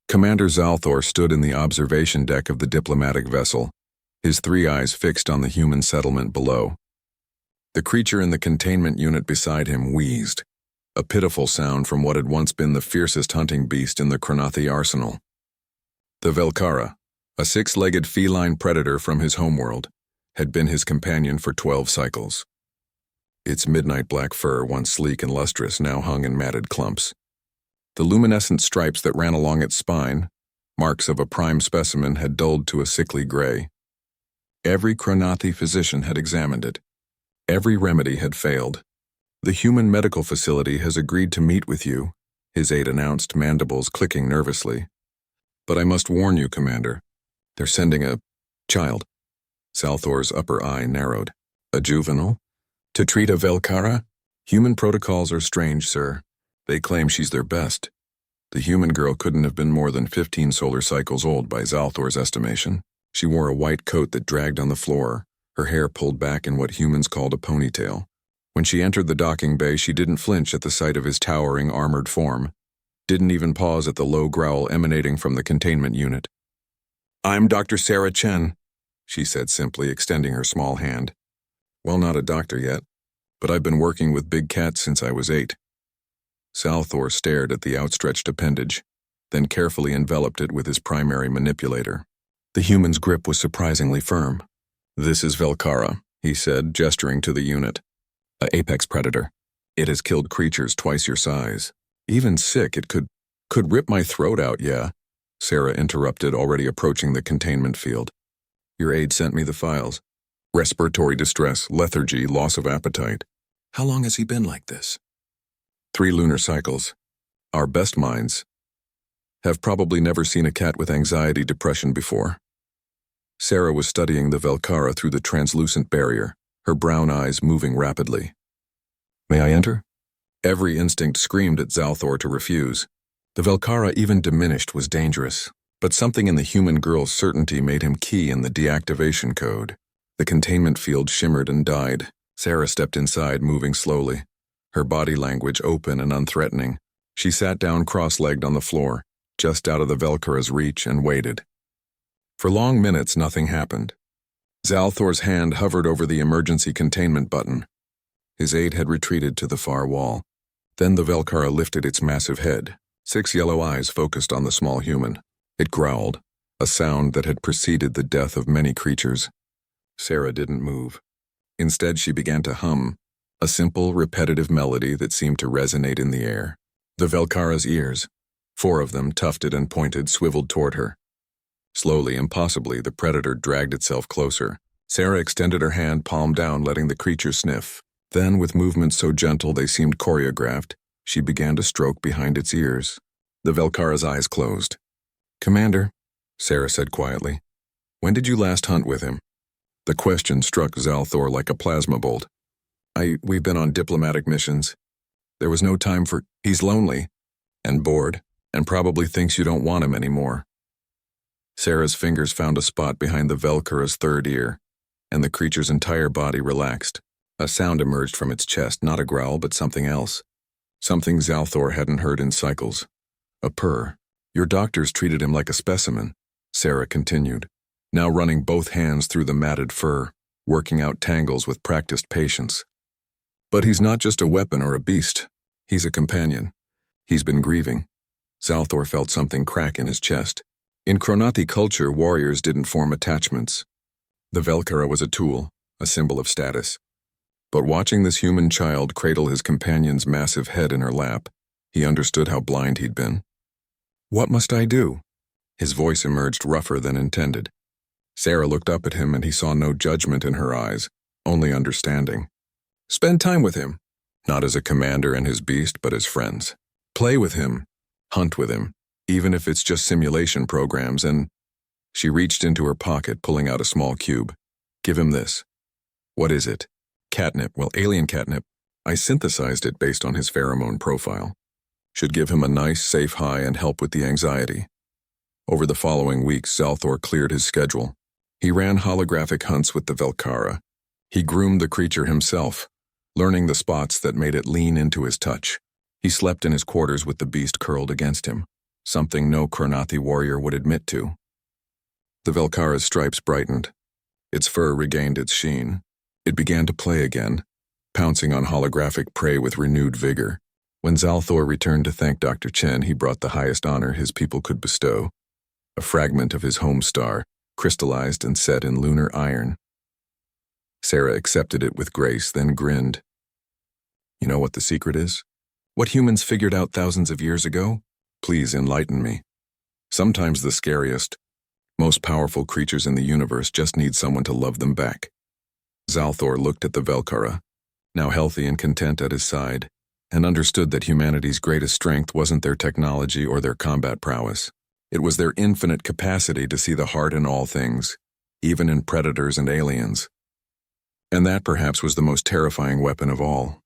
Commander Zalthor stood in the observation deck of the diplomatic vessel, his three eyes fixed on the human settlement below. The creature in the containment unit beside him wheezed, a pitiful sound from what had once been the fiercest hunting beast in the Cronathi arsenal. The Velkhara, a six-legged feline predator from his homeworld, had been his companion for 12 cycles. Its midnight black fur, once sleek and lustrous, now hung in matted clumps. The luminescent stripes that ran along its spine, marks of a prime specimen, had dulled to a sickly gray. Every Cronathi physician had examined it. Every remedy had failed. "The human medical facility has agreed to meet with you," his aide announced, mandibles clicking nervously. "But I must warn you, Commander. They're sending a child." Zalthor's upper eye narrowed. "A juvenile? To treat a Velkhara? Human protocols are strange, sir. They claim she's their best." The human girl couldn't have been more than 15 solar cycles old by Zalthor's estimation. She wore a white coat that dragged on the floor, her hair pulled back in what humans called a ponytail. When she entered the docking bay, she didn't flinch at the sight of his towering armored form, didn't even pause at the low growl emanating from the containment unit. "I'm Dr. Sarah Chen," she said simply, extending her small hand. "Well, not a doctor yet, but I've been working with big cats since I was 8. Zalthor stared at the outstretched appendage, then carefully enveloped it with his primary manipulator. The human's grip was surprisingly firm. "This is Velkhara," he said, gesturing to the unit. "A apex predator. It has killed creatures twice your size. Even sick, it could rip my throat out, yeah," Sarah interrupted, already approaching the containment field. "Your aide sent me the files. Respiratory distress, lethargy, loss of appetite. How long has he been like this?" 3 lunar cycles. Our best minds have probably never seen a cat with anxiety depression before." Sarah was studying the Velkhara through the translucent barrier, her brown eyes moving rapidly. "May I enter?" Every instinct screamed at Zalthor to refuse. The Velkhara, even diminished, was dangerous, but something in the human girl's certainty made him key in the deactivation code. The containment field shimmered and died. Sarah stepped inside, moving slowly, her body language open and unthreatening. She sat down cross-legged on the floor, just out of the Velkhara's reach, and waited. For long minutes, nothing happened. Zalthor's hand hovered over the emergency containment button. His aide had retreated to the far wall. Then the Velkhara lifted its massive head. 6 yellow eyes focused on the small human. It growled, a sound that had preceded the death of many creatures. Sarah didn't move. Instead, she began to hum, a simple, repetitive melody that seemed to resonate in the air. The Velkhara's ears, 4 of them, tufted and pointed, swiveled toward her. Slowly, impossibly, the predator dragged itself closer. Sarah extended her hand, palm down, letting the creature sniff. Then, with movements so gentle they seemed choreographed, she began to stroke behind its ears. The Velkhara's eyes closed. "Commander," Sarah said quietly, "when did you last hunt with him?" The question struck Zalthor like a plasma bolt. We've been on diplomatic missions. There was no time for—" "He's lonely and bored and probably thinks you don't want him anymore." Sarah's fingers found a spot behind the Velkhara's 3rd ear, and the creature's entire body relaxed. A sound emerged from its chest, not a growl, but something else. Something Zalthor hadn't heard in cycles. A purr. "Your doctors treated him like a specimen," Sarah continued, now running both hands through the matted fur, working out tangles with practiced patience. "But he's not just a weapon or a beast. He's a companion. He's been grieving." Zalthor felt something crack in his chest. In Cronathi culture, warriors didn't form attachments. The Velkhara was a tool, a symbol of status. But watching this human child cradle his companion's massive head in her lap, he understood how blind he'd been. "What must I do?" His voice emerged rougher than intended. Sarah looked up at him, and he saw no judgment in her eyes, only understanding. "Spend time with him, not as a commander and his beast, but as friends. Play with him, hunt with him, even if it's just simulation programs, and—" She reached into her pocket, pulling out a small cube. "Give him this." "What is it?" "Catnip. Well, alien catnip. I synthesized it based on his pheromone profile. Should give him a nice, safe high and help with the anxiety." Over the following weeks, Zalthor cleared his schedule. He ran holographic hunts with the Velkhara. He groomed the creature himself, learning the spots that made it lean into his touch. He slept in his quarters with the beast curled against him. something no Kornathi warrior would admit to. The Velkara's stripes brightened. Its fur regained its sheen. It began to play again, pouncing on holographic prey with renewed vigor. When Zalthor returned to thank Dr. Chen, he brought the highest honor his people could bestow, a fragment of his home star, crystallized and set in lunar iron. Sarah accepted it with grace, then grinned. You know what the secret is? What humans figured out thousands of years ago? Please enlighten me. Sometimes the scariest, most powerful creatures in the universe just need someone to love them back. Zalthor looked at the Velkara, now healthy and content at his side, and understood that humanity's greatest strength wasn't their technology or their combat prowess. It was their infinite capacity to see the heart in all things, even in predators and aliens. And that perhaps was the most terrifying weapon of all.